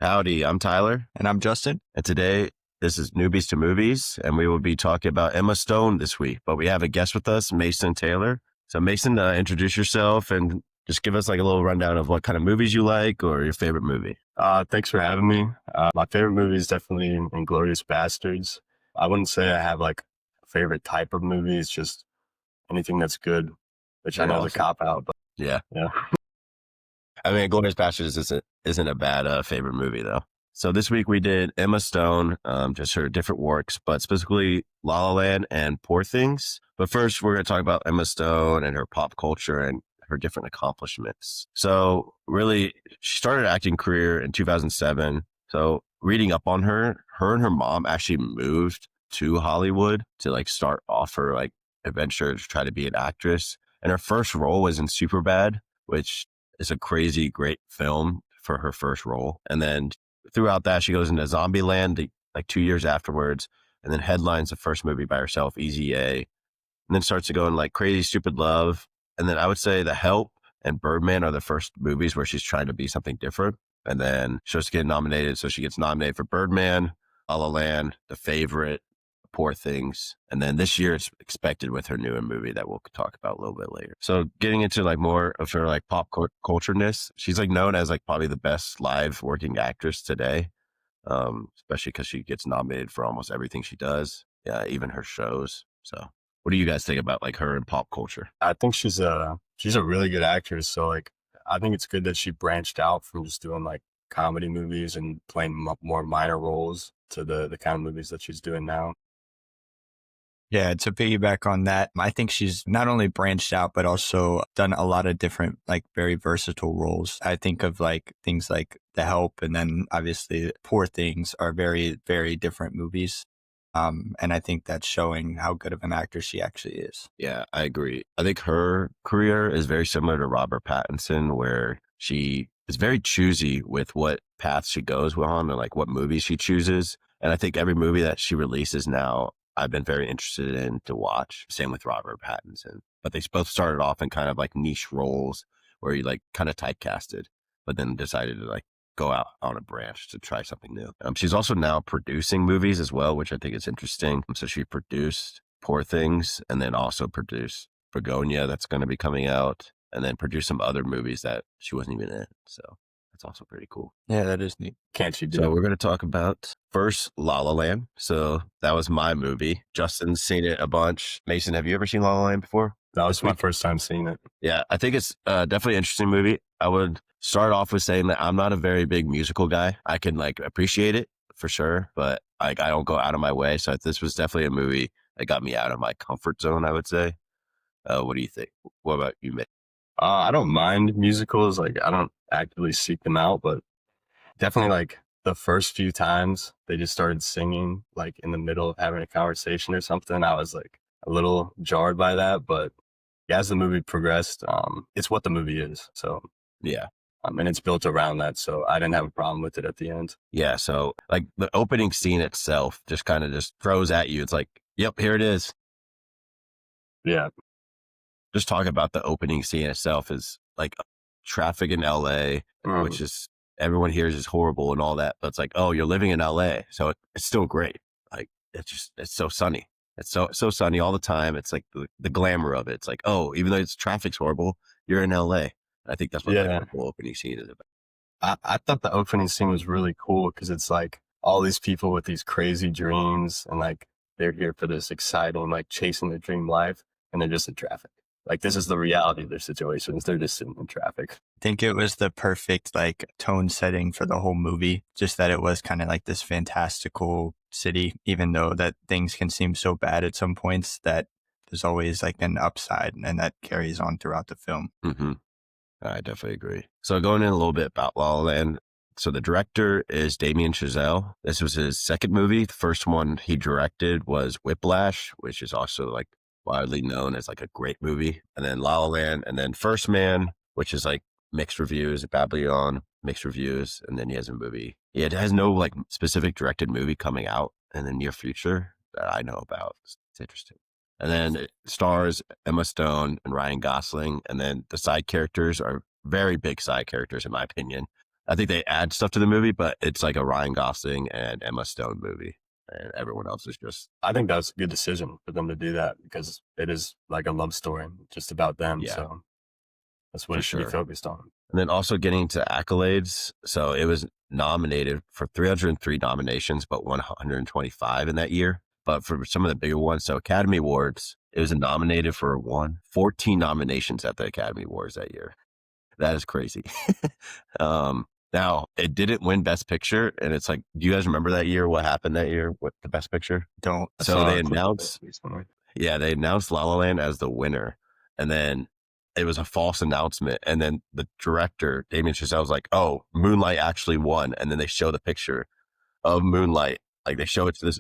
Howdy, I'm Tyler. And I'm Justin. And today, this is Newbies to Movies, and we will be talking about Emma Stone this week. But we have a guest with us, Mason Taylor. So Mason, introduce yourself and just give us like a little rundown of what kind of movies you like or your favorite movie. Thanks for having me. My favorite movie is definitely Inglourious Bastards. I wouldn't say I have like a favorite type of movie. It's just anything that's good, which I know is a cop out, but Yeah. yeah. I mean, Inglourious Bastards isn't a bad favorite movie though. So this week we did Emma Stone, just her different works, but specifically La La Land and Poor Things. But first, we're going to talk about Emma Stone and her pop culture and her different accomplishments. So really, she started her acting career in 2007. So reading up on her and her mom actually moved to Hollywood to like start off her like adventure to try to be an actress. And her first role was in Superbad, which is a crazy great film for her first role. And then throughout that, she goes into Zombieland like 2 years afterwards, and then headlines the first movie by herself, Easy A, and then starts to go in like Crazy Stupid Love. And then I would say The Help and Birdman are the first movies where she's trying to be something different. And then she starts getting nominated. So she gets nominated for Birdman, La La Land, The Favorite, Poor Things. And then this year it's expected with her new movie that we'll talk about a little bit later. So getting into like more of her like pop culture-ness, she's like known as like probably the best live working actress today. Especially because she gets nominated for almost everything she does. Yeah, even her shows. So what do you guys think about like her in pop culture? I think she's a really good actress. So like, I think it's good that she branched out from just doing like comedy movies and playing more minor roles to the kind of movies that she's doing now. Yeah, to piggyback on that, I think she's not only branched out, but also done a lot of different, like very versatile roles. I think of like things like The Help, and then obviously Poor Things are very, very different movies. And I think that's showing how good of an actor she actually is. Yeah, I agree. I think her career is very similar to Robert Pattinson, where she is very choosy with what path she goes on and like what movies she chooses. And I think every movie that she releases now, I've been very interested in to watch. Same with Robert Pattinson. But they both started off in kind of like niche roles where you like kind of typecasted, but then decided to like go out on a branch to try something new. She's also now producing movies as well, which I think is interesting. So she produced Poor Things and then also produced Begonia that's going to be coming out, and then produced some other movies that she wasn't even in. So that's also pretty cool. Yeah, that is neat. Can't she do? So we're going to talk about first La La Land. So that was my movie. Justin's seen it a bunch. Mason, have you ever seen La La Land before? That was my first time seeing it. Yeah, I think it's definitely an interesting movie. I would start off with saying that I'm not a very big musical guy. I can like appreciate it for sure, but like I don't go out of my way. So this was definitely a movie that got me out of my comfort zone, I would say. What do you think? What about you, Mick? I don't mind musicals. Like, I don't actively seek them out, but definitely like the first few times they just started singing like in the middle of having a conversation or something, I was like a little jarred by that. But as the movie progressed, it's what the movie is. So Yeah. and it's built around that. So I didn't have a problem with it at the end. Yeah. So like the opening scene itself just kind of just throws at you. It's like, yep, here it is. Yeah. Just talk about the opening scene itself is like traffic in LA, which is everyone hears is horrible and all that. But it's like, oh, you're living in LA. So it's still great. Like it's so sunny. It's so sunny all the time. It's like the glamour of it. It's like, oh, even though it's traffic's horrible, you're in LA. I think that's what the whole opening scene is about. I thought the opening scene was really cool because it's like all these people with these crazy dreams and like they're here for this exciting, like chasing their dream life, and they're just in traffic. Like this is the reality of their situations. They're just sitting in traffic. I think it was the perfect like tone setting for the whole movie. Just that it was kind of like this fantastical city, even though that things can seem so bad at some points, that there's always like an upside, and that carries on throughout the film. Mm-hmm. I definitely agree. So going in a little bit about La La Land. So the director is Damien Chazelle. This was his second movie. The first one he directed was Whiplash, which is also like widely known as like a great movie. And then La La Land, and then First Man, which is like mixed reviews, Babylon, mixed reviews. And then he has a movie. Yeah, it has no like specific directed movie coming out in the near future that I know about. It's interesting. And then it stars Emma Stone and Ryan Gosling. And then the side characters are very big side characters, in my opinion. I think they add stuff to the movie, but it's like a Ryan Gosling and Emma Stone movie, and everyone else is just I think that's a good decision for them to do that because it is like a love story just about them. yeah, So that's what for it should be sure. focused on. And then also getting to accolades. So it was nominated for 303 nominations, but 125 in that year. But for some of the bigger ones, so Academy Awards, it was nominated for 14 nominations at the Academy Awards that year. That is crazy. Now it didn't win Best Picture, and it's like, do you guys remember that year? What happened that year with the Best Picture? Don't. I So saw they a clip of it announced, recently. yeah, they announced La La Land as the winner, and then it was a false announcement. And then the director, Damien Chazelle, was like, "Oh, Moonlight actually won." And then they show the picture of Moonlight, like they show it to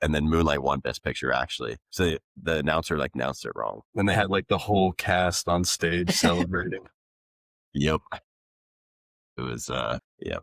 and then Moonlight won Best Picture actually. So the announcer like announced it wrong. Then they had like the whole cast on stage celebrating. Yep, it was. Yeah.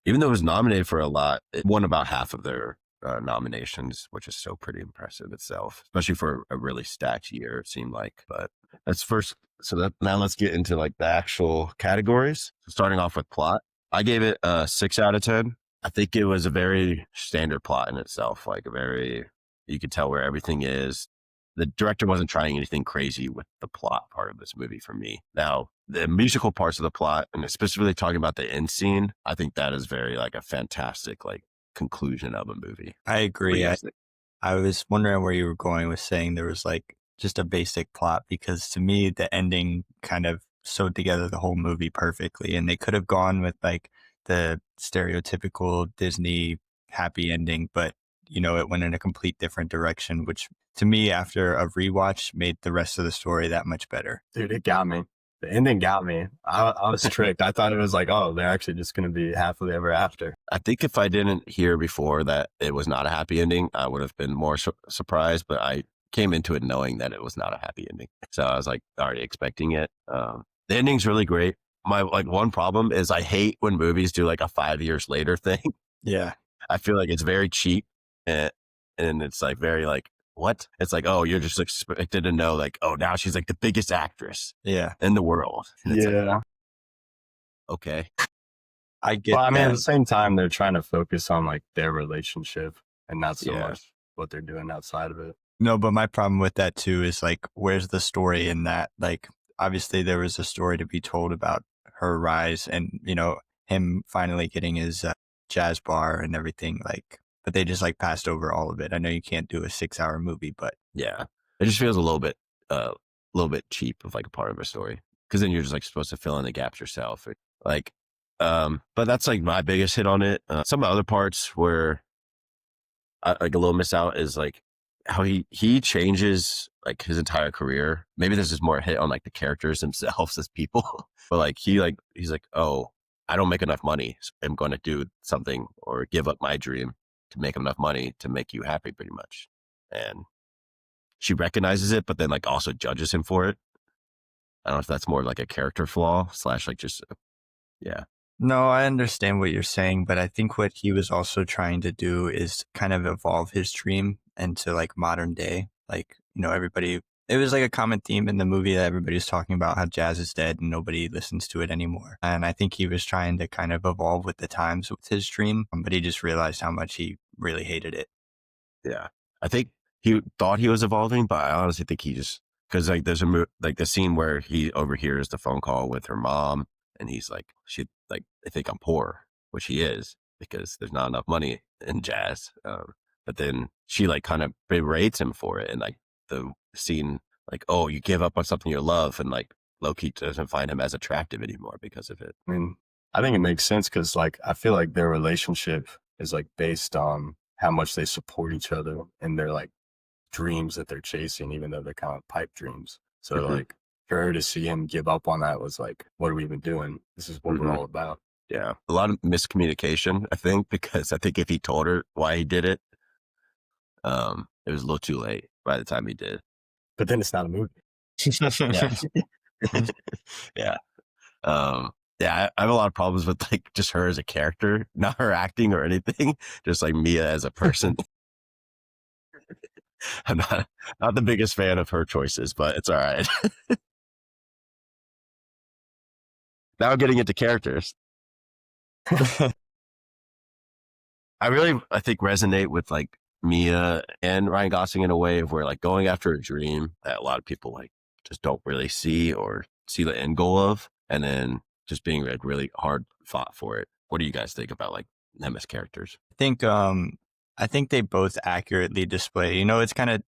Even though it was nominated for a lot, it won about half of their nominations, which is so pretty impressive itself, especially for a really stacked year, it seemed like. But that's first. So now let's get into like the actual categories. So starting off with plot, I gave it a 6 out of 10. I think it was a very standard plot in itself, like you could tell where everything is. The director wasn't trying anything crazy with the plot part of this movie for me. Now, the musical parts of the plot, and specifically talking about the end scene, I think that is very like a fantastic like conclusion of a movie. I What do agree. you I, guys think? I was wondering where you were going with saying there was like just a basic plot, because to me, the ending kind of sewed together the whole movie perfectly. And they could have gone with like the stereotypical Disney happy ending, but it went in a complete different direction, which to me, after a rewatch, made the rest of the story that much better. Dude, it got me. The ending got me. I was tricked. I thought it was like, oh, they're actually just going to be happily ever after. I think if I didn't hear before that it was not a happy ending, I would have been more surprised, but I came into it knowing that it was not a happy ending. So I was like already expecting it. The ending's really great. My like one problem is I hate when movies do like a 5 years later thing. Yeah. I feel like it's very cheap, and, it's like very like, what? It's like, oh, you're just expected to know like, oh, now she's like the biggest actress Yeah. in the world. And it's like, Yeah. okay. I get Well, I mean, at that. the same time, they're trying to focus on like their relationship and not so Yeah. much what they're doing outside of it. No, but my problem with that too is like, where's the story in that? Like, obviously there was a story to be told about her rise and, him finally getting his jazz bar and everything, like, but they just like passed over all of it. I know you can't do a 6-hour movie, but Yeah. It just feels a little bit cheap of like a part of a story. Cause then you're just like supposed to fill in the gaps yourself. Like, but that's like my biggest hit on it. Some other parts where I like a little miss out is like how he changes like his entire career. Maybe this is more a hit on like the characters themselves as people, but like he's like, oh, I don't make enough money. So I'm going to do something or give up my dream to make enough money to make you happy, pretty much. And she recognizes it, but then like also judges him for it. I don't know if that's more like a character flaw / like just, yeah. no, I understand what you're saying, but I think what he was also trying to do is kind of evolve his dream into like modern day. Like, everybody, it was like a common theme in the movie that everybody's talking about how jazz is dead and nobody listens to it anymore. And I think he was trying to kind of evolve with the times with his dream, but he just realized how much he really hated it. Yeah. I think he thought he was evolving, but I honestly think he just, cause like there's like the scene where he overhears the phone call with her mom and he's like, I think I'm poor, which he is because there's not enough money in jazz. But then she like kind of berates him for it. And like the scene, like, oh, you give up on something you love, and like Loki doesn't find him as attractive anymore because of it. I mean, I think it makes sense because like I feel like their relationship is like based on how much they support each other and their like dreams that they're chasing, even though they're kind of pipe dreams. So Mhm. like for her to see him give up on that was like, what are we even doing? This is what we're Mhm. all about. Yeah. A lot of miscommunication, I think, because I think if he told her why he did it, it was a little too late by the time he did. But then it's not a movie. Yeah. Yeah. Yeah, I have a lot of problems with like just her as a character, not her acting or anything, just like Mia as a person. I'm not the biggest fan of her choices, but it's all right. Now getting into characters. I think resonate with like Mia and Ryan Gosling in a way of where like going after a dream that a lot of people like just don't really see or see the end goal of, and then just being like really hard fought for it. What do you guys think about like them as characters? I think they both accurately display, it's kind of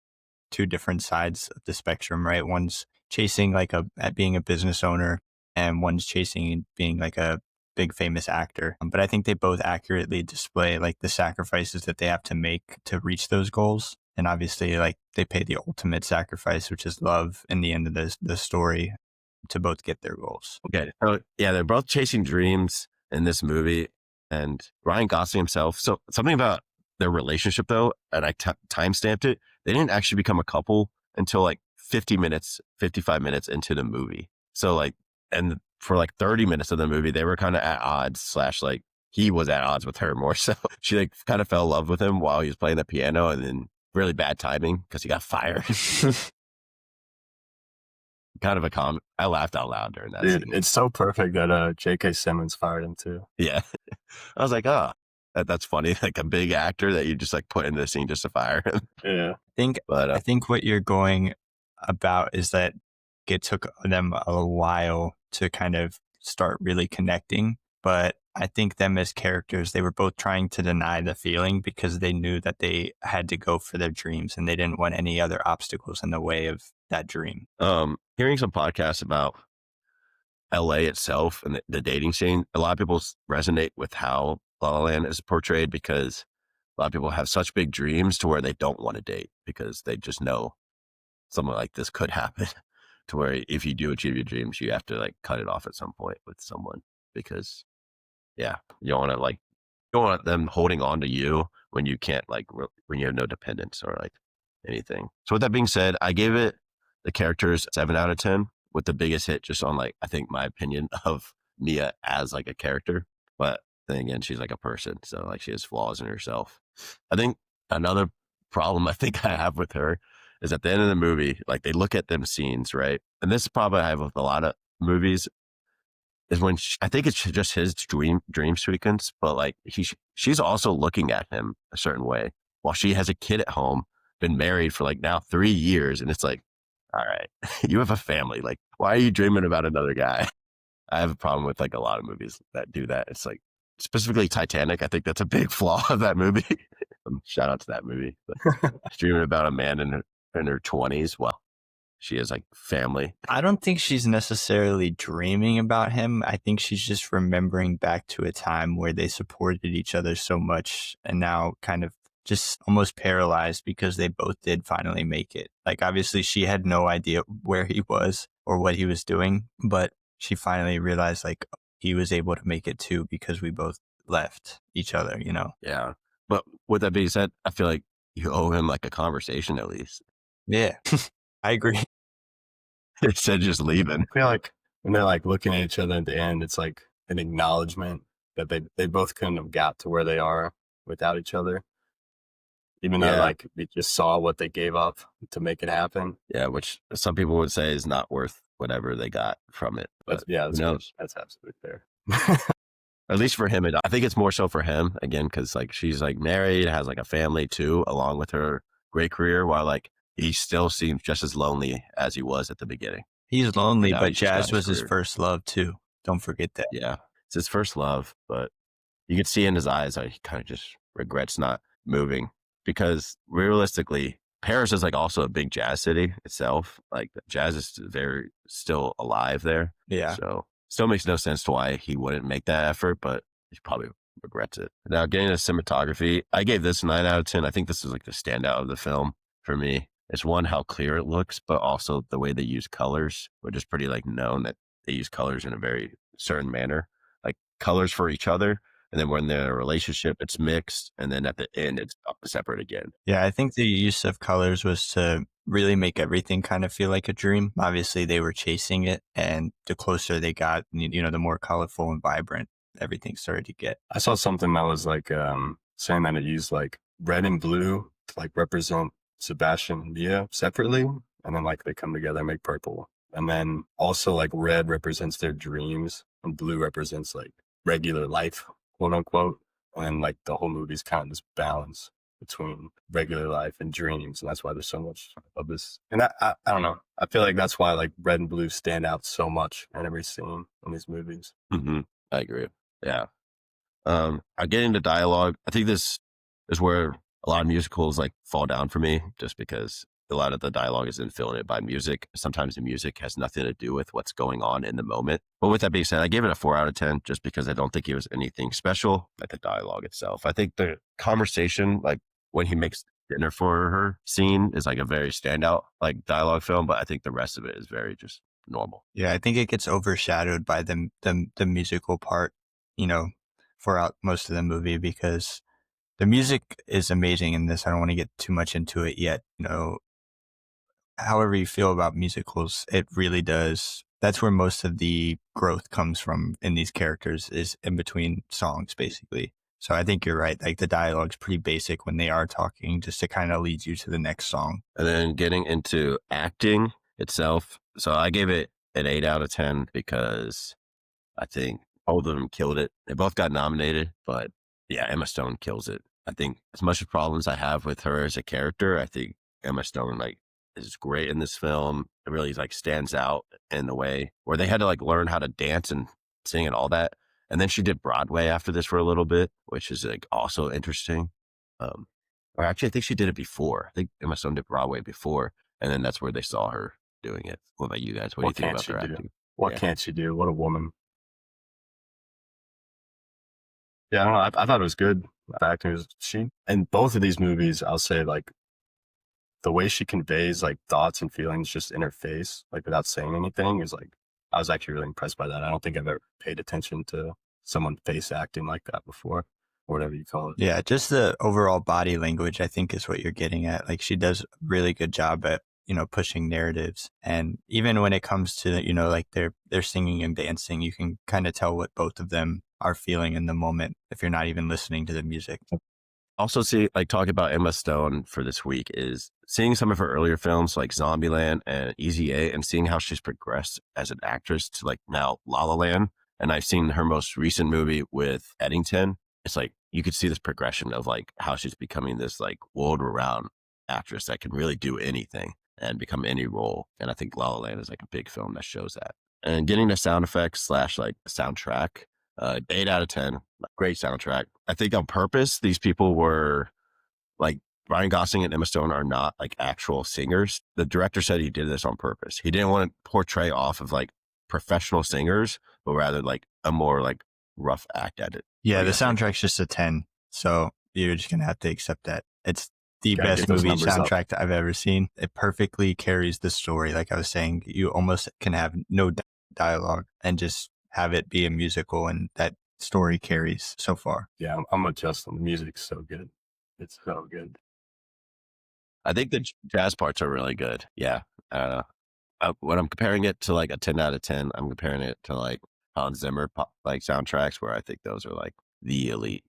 two different sides of the spectrum, right? One's chasing at being a business owner, and one's chasing being like a big famous actor. But I think they both accurately display like the sacrifices that they have to make to reach those goals. And obviously like they pay the ultimate sacrifice, which is love in the end of the story, to both get their goals. Okay. So yeah, they're both chasing dreams in this movie, and Ryan Gosling himself. So something about their relationship though, and I time stamped it. They didn't actually become a couple until like 50 minutes, 55 minutes into the movie. So like, and for like 30 minutes of the movie, they were kind of at odds slash like he was at odds with her more. So she like kind of fell in love with him while he was playing the piano, and then really bad timing because he got fired. Kind of a I laughed out loud during that Dude, scene. it's so perfect that J.K. Simmons fired him too. Yeah. I was like, oh, that's funny. Like a big actor that you just like put in the scene just to fire him. Yeah. I think what you're going about is that it took them a while to kind of start really connecting. But I think them as characters, they were both trying to deny the feeling because they knew that they had to go for their dreams and they didn't want any other obstacles in the way of that dream. Hearing some podcasts about LA itself and the dating scene, a lot of people resonate with how La La Land is portrayed because a lot of people have such big dreams to where they don't want to date because they just know something like this could happen. To where if you do achieve your dreams, you have to like cut it off at some point with someone because, yeah, you don't want to like, you don't want them holding on to you when you can't like, when you have no dependence or like anything. So with that being said, I gave it the characters 7 out of 10 with the biggest hit just on like, I think my opinion of Mia as like a character. But then again, she's like a person. So like she has flaws in herself. I think another problem I think I have with her is at the end of the movie, like they look at them scenes, right? And this is probably I have with a lot of movies is when I think it's just his dream sequence, but like she's also looking at him a certain way while she has a kid at home, been married for like now 3 years. And it's like, all right, you have a family. Like, why are you dreaming about another guy? I have a problem with like a lot of movies that do that. It's like specifically Titanic. I think that's a big flaw of that movie. Shout out to that movie. But dreaming about a man in her 20s. Well, she has like family. I don't think she's necessarily dreaming about him. I think she's just remembering back to a time where they supported each other so much and now kind of just almost paralyzed because they both did finally make it. Like obviously she had no idea where he was or what he was doing, but she finally realized like he was able to make it too because we both left each other, Yeah. But with that being said, I feel like you owe him like a conversation at least. Yeah, I agree. Instead of just leaving. I feel like when they're like looking at each other at the end, it's like an acknowledgement that they both couldn't have got to where they are without each other. Even though like they just saw what they gave up to make it happen. Yeah, which some people would say is not worth whatever they got from it. But That's absolutely fair. At least for him, I think it's more so for him again, because like she's like married, has like a family too, along with her great career, while like he still seems just as lonely as he was at the beginning. He's lonely, but Jazz was his first love too. Don't forget that. Yeah, it's his first love, but you could see in his eyes that he kind of just regrets not moving because realistically, Paris is like also a big jazz city itself. Like jazz is very still alive there. Yeah. So still makes no sense to why he wouldn't make that effort, but he probably regrets it. Now, getting to cinematography, I gave this 9 out of 10. I think this is like the standout of the film for me. It's one, how clear it looks, but also the way they use colors, which is pretty like known that they use colors in a very certain manner, like colors for each other. And then when they're in a relationship, it's mixed. And then at the end, it's separate again. Yeah, I think the use of colors was to really make everything kind of feel like a dream. Obviously, they were chasing it. And the closer they got, the more colorful and vibrant everything started to get. I saw something that was like saying that it used like red and blue to like represent Sebastian and Mia separately. And then like they come together and make purple. And then also like red represents their dreams and blue represents like regular life. quote unquote. And like the whole movie's kind of this balance between regular life and dreams. And that's why there's so much of this. And I don't know. I feel like that's why like red and blue stand out so much in every scene in these movies. Hmm. I agree. Yeah. I get into dialogue. I think this is where a lot of musicals like fall down for me, just because a lot of the dialogue is infiltrated by music. Sometimes the music has nothing to do with what's going on in the moment. But with that being said, I gave it a 4 out of 10 just because I don't think it was anything special, like the dialogue itself. I think the conversation, like when he makes dinner for her scene, is like a very standout like dialogue film, but I think the rest of it is very just normal. Yeah, I think it gets overshadowed by the musical part, you know, for most of the movie, because the music is amazing in this. I don't want to get too much into it yet. However you feel about musicals, it really does. That's where most of the growth comes from in these characters, is in between songs, basically. So I think you're right. Like the dialogue's pretty basic when they are talking, just to kind of lead you to the next song. And then getting into acting itself. So I gave it an 8 out of 10 because I think both of them killed it. They both got nominated, but yeah, Emma Stone kills it. I think as much as problems I have with her as a character, I think Emma Stone like is great in this film. It really like stands out in the way where they had to like learn how to dance and sing and all that. And then she did Broadway after this for a little bit, which is like also interesting. Um, or actually, I think she did it before. I think Emma Stone did Broadway before, and then that's where they saw her doing it. What about you guys? What do you What think can't about she their do? acting? What Yeah. can't she do? What a woman. Yeah, I don't know. I thought it was good. The acting was she in both of these movies. I'll say like the way she conveys like thoughts and feelings just in her face, like without saying anything, is like I was actually really impressed by that. I don't think I've ever paid attention to someone face acting like that before, or whatever you call it. Yeah, just the overall body language, I think, is what you're getting at. Like she does a really good job at, pushing narratives. And even when it comes to, like they're singing and dancing, you can kind of tell what both of them are feeling in the moment if you're not even listening to the music. Also, see, like talking about Emma Stone for this week is seeing some of her earlier films like Zombieland and Easy A, and seeing how she's progressed as an actress to like now La La Land. And I've seen her most recent movie with Eddington. It's like you could see this progression of like how she's becoming this like world-renowned actress that can really do anything and become any role. And I think La La Land is like a big film that shows that. And getting the sound effects slash like soundtrack, 8 out of 10. Great soundtrack. I think on purpose, these people were like Ryan Gosling and Emma Stone are not like actual singers. The director said he did this on purpose. He didn't want to portray off of like professional singers, but rather like a more like rough act at it. Yeah, What do the you guys think? soundtrack's just a 10. So you're just going to have to accept that. It's the Gotta best get those movie numbers up. soundtrack that I've ever seen. It perfectly carries the story. Like I was saying, you almost can have no dialogue and just have it be a musical, and that story carries so far. Yeah, I'm adjusting. The music's so good. It's so good. I think the jazz parts are really good. Yeah. When I'm comparing it to like a 10 out of 10, I'm comparing it to like Hans Zimmer pop, like soundtracks, where I think those are like the elite,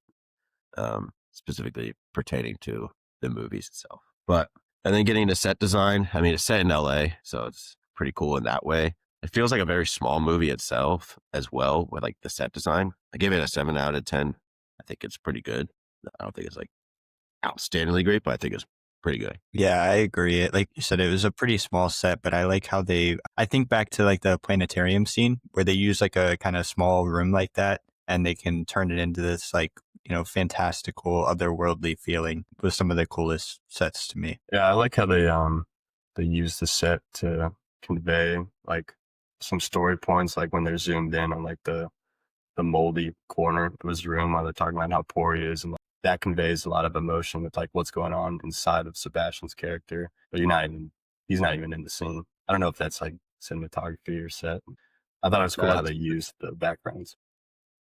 specifically pertaining to the movies itself. But and then getting to set design, I mean, it's set in LA, so it's pretty cool in that way. It feels like a very small movie itself as well with like the set design. I gave it a 7 out of 10. I think it's pretty good. I don't think it's like outstandingly great, but I think it's pretty good. Yeah, I agree. Like you said, it was a pretty small set, but I like how I think back to like the planetarium scene where they use like a kind of small room like that, and they can turn it into this like, fantastical, otherworldly feeling with some of the coolest sets to me. Yeah, I like how they use the set to convey like some story points, like when they're zoomed in on like the moldy corner of his room while they're talking about how poor he is, and like, that conveys a lot of emotion with like what's going on inside of Sebastian's character. But he's not even in the scene. I don't know if that's like cinematography or set. I thought it was cool how they used the backgrounds.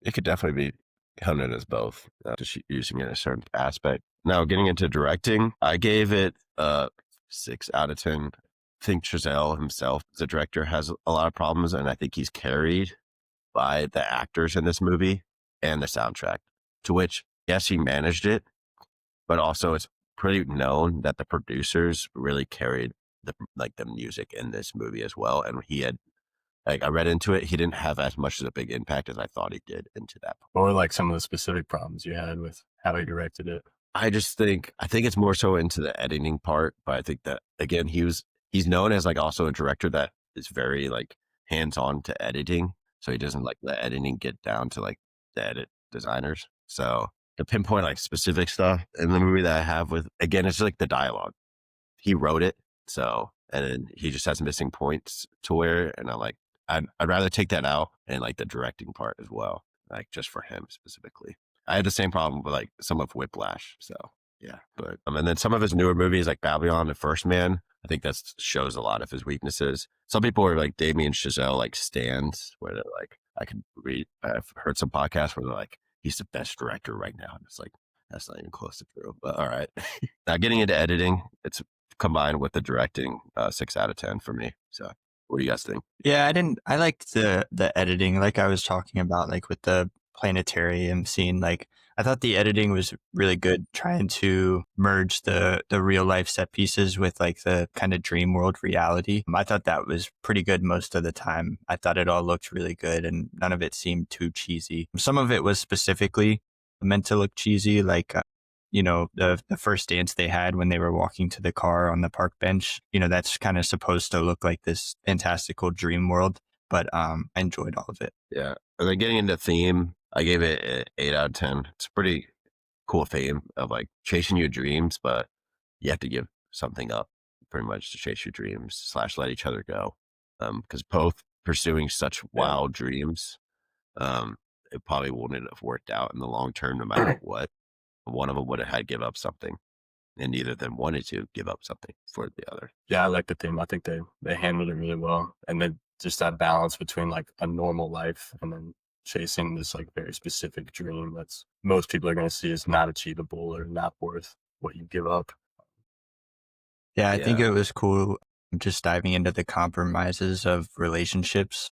It could definitely be counted as both, just using it in a certain aspect. Now, getting into directing, I gave it a 6 out of 10. I think Chazelle himself, as a director, has a lot of problems, and I think he's carried by the actors in this movie and the soundtrack, to which, yes, he managed it, but also it's pretty known that the producers really carried the music in this movie as well. And he had like I read into it, he didn't have as much of a big impact as I thought he did into that. Or like some of the specific problems you had with how he directed it. I think it's more so into the editing part, but I think that again, he's known as like also a director that is very like hands on to editing. So he doesn't like let editing get down to like the edit designers. So to pinpoint like specific stuff in the movie that I have with, again, it's like the dialogue. He wrote it. So, and then he just has missing points to where, and I'm like, I'd rather take that out and like the directing part as well, like just for him specifically. I had the same problem with like some of Whiplash. So yeah, but and then some of his newer movies like Babylon and First Man, I think that shows a lot of his weaknesses. Some people are like Damien Chazelle like stands where they're like, I've heard some podcasts where they're like, he's the best director right now. And it's like, that's not even close to true, but all right. Now getting into editing, it's combined with the directing, 6 out of 10 for me. So what do you guys think? Yeah, I liked the editing, like I was talking about, like with the planetarium scene. Like I thought the editing was really good, trying to merge the real life set pieces with like the kind of dream world reality. I thought that was pretty good most of the time. I thought it all looked really good, and none of it seemed too cheesy. Some of it was specifically meant to look cheesy, like the first dance they had when they were walking to the car on the park bench, that's kind of supposed to look like this fantastical dream world, but I enjoyed all of it. Yeah. And then getting into theme, I gave it an 8 out of 10. It's a pretty cool theme of like chasing your dreams, but you have to give something up pretty much to chase your dreams / let each other go. Because both pursuing such wild dreams, it probably wouldn't have worked out in the long term, no matter what. One of them would have had to give up something, and neither of them wanted to give up something for the other. Yeah, I like the theme. I think they handled it really well. And then just that balance between like a normal life and then chasing this like very specific dream that's most people are going to see as not achievable or not worth what you give up. Yeah, I think Yeah. it was cool just diving into the compromises of relationships.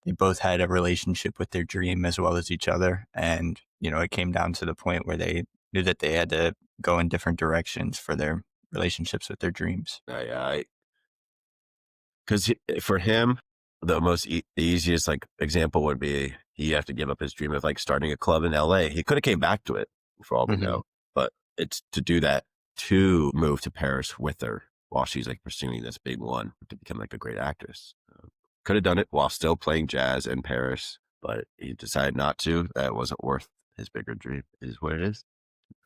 They both had a relationship with their dream as well as each other. And, it came down to the point where they knew that they had to go in different directions for their relationships with their dreams. Because for him, the the easiest like example would be he have to give up his dream of like starting a club in LA. He could have came back to it for all we know, but it's to do that to move to Paris with her while she's like pursuing this big one to become like a great actress. Could have done it while still playing jazz in Paris, but he decided not to. That wasn't worth his bigger dream. It is what it is.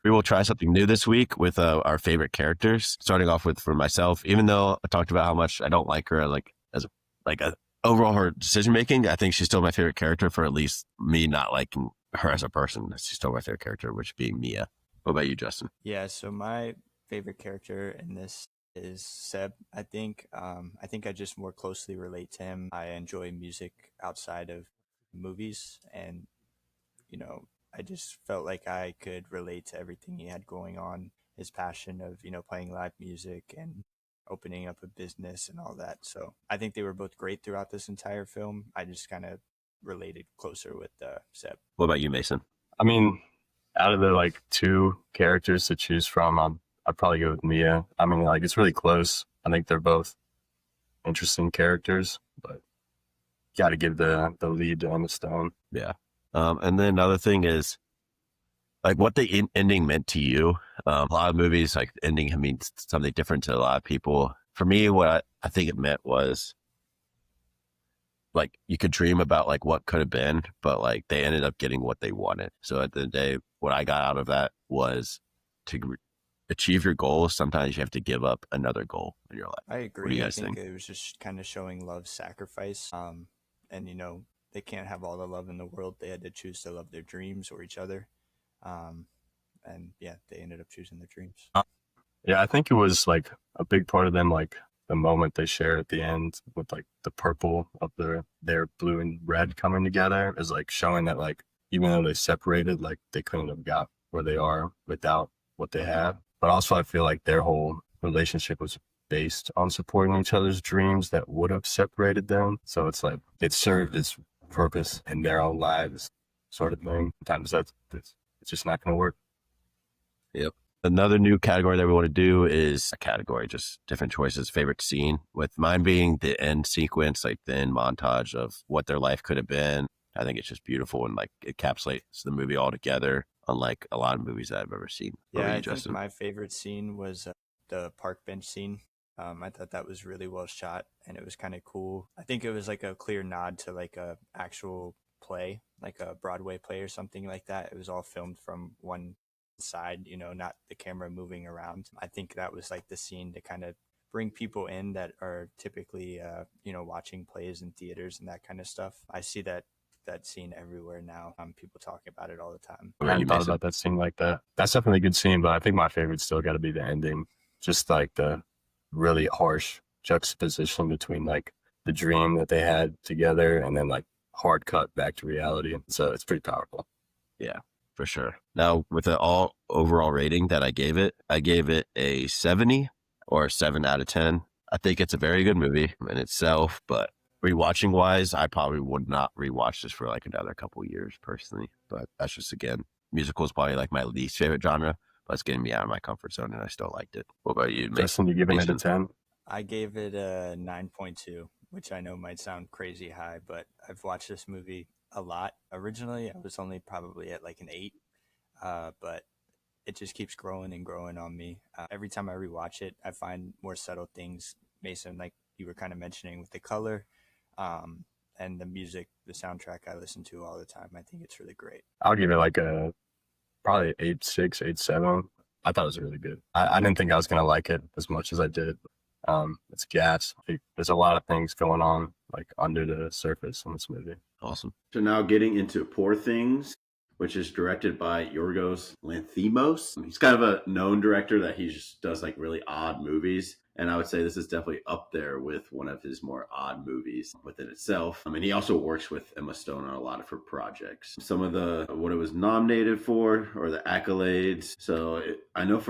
We will try something new this week with our favorite characters. Starting off with for myself, even though I talked about how much I don't like her, like overall her decision making, I think she's still my favorite character for at least me not liking her as a person. She's still my favorite character, which being Mia. What about you, Justin? Yeah, so my favorite character in this is Seb. I think I just more closely relate to him. I enjoy music outside of movies, and I just felt like I could relate to everything he had going on. His passion of playing live music and opening up a business and all that. So I think they were both great throughout this entire film. I just kind of related closer with Seb. What about you, Mason? I mean, out of the like two characters to choose from, I'd probably go with Mia. I mean, like it's really close. I think they're both interesting characters, but got to give the lead to Emma Stone. Yeah. And then another thing is like what the ending meant to you. A lot of movies, like ending means something different to a lot of people. For me, what I think it meant was like you could dream about like what could have been, but like they ended up getting what they wanted. So at the end of the day, what I got out of that was to achieve your goals. Sometimes you have to give up another goal in your life. I agree. What do you guys think? It was just kind of showing love sacrifice. And they can't have all the love in the world. They had to choose to love their dreams or each other. And yeah, they ended up choosing their dreams. Yeah, I think it was like a big part of them, like the moment they share at the end with like the purple of their blue and red coming together is like showing that like even though they separated, like they couldn't have got where they are without what they have. But also I feel like their whole relationship was based on supporting each other's dreams that would have separated them. So it's like it served its purpose in their own lives, sort of thing. Sometimes it's just not going to work. Yep. Another new category that we want to do is a category, just different choices, favorite scene, with mine being the end sequence, like the end montage of what their life could have been. I think it's just beautiful and like it encapsulates the movie all together, unlike a lot of movies that I've ever seen. What Yeah, about I you, think Justin? my favorite scene was the park bench scene. I thought that was really well shot and it was kind of cool. I think it was like a clear nod to like a actual play, like a Broadway play or something like that. It was all filmed from one side, not the camera moving around. I think that was like the scene to kind of bring people in that are typically, watching plays in theaters and that kind of stuff. I see that scene everywhere now. People talking about it all the time. I What about you, hadn't thought Mason? about that scene like that. That's definitely a good scene, but I think my favorite's still got to be the ending. Just like the really harsh juxtaposition between like the dream that they had together and then like hard cut back to reality. So it's pretty powerful. Yeah, for sure. Now, with the all overall rating that I gave it a 70 or a 7 out of 10. I think it's a very good movie in itself, but rewatching wise, I probably would not rewatch this for like another couple of years personally. But that's just, again, musical is probably like my least favorite genre, but it's getting me out of my comfort zone and I still liked it. What about you, Justin, you giving it a Mason? 10? I gave it a 9.2, which I know might sound crazy high, but I've watched this movie a lot. Originally, I was only probably at like an 8, but it just keeps growing and growing on me. Every time I rewatch it, I find more subtle things, Mason, like you were kind of mentioning with the color um, and the music, the soundtrack I listen to all the time. I think it's really great. I'll give it like a probably 8.6, 8.7. I thought it was really good. I didn't think I was going to like it as much as I did. It's gas. There's a lot of things going on like under the surface in this movie. Awesome. So now getting into Poor Things, which is directed by Yorgos Lanthimos. He's kind of a known director that he just does like really odd movies. And I would say this is definitely up there with one of his more odd movies within itself. I mean, he also works with Emma Stone on a lot of her projects. Some of the what it was nominated for or the accolades. So I know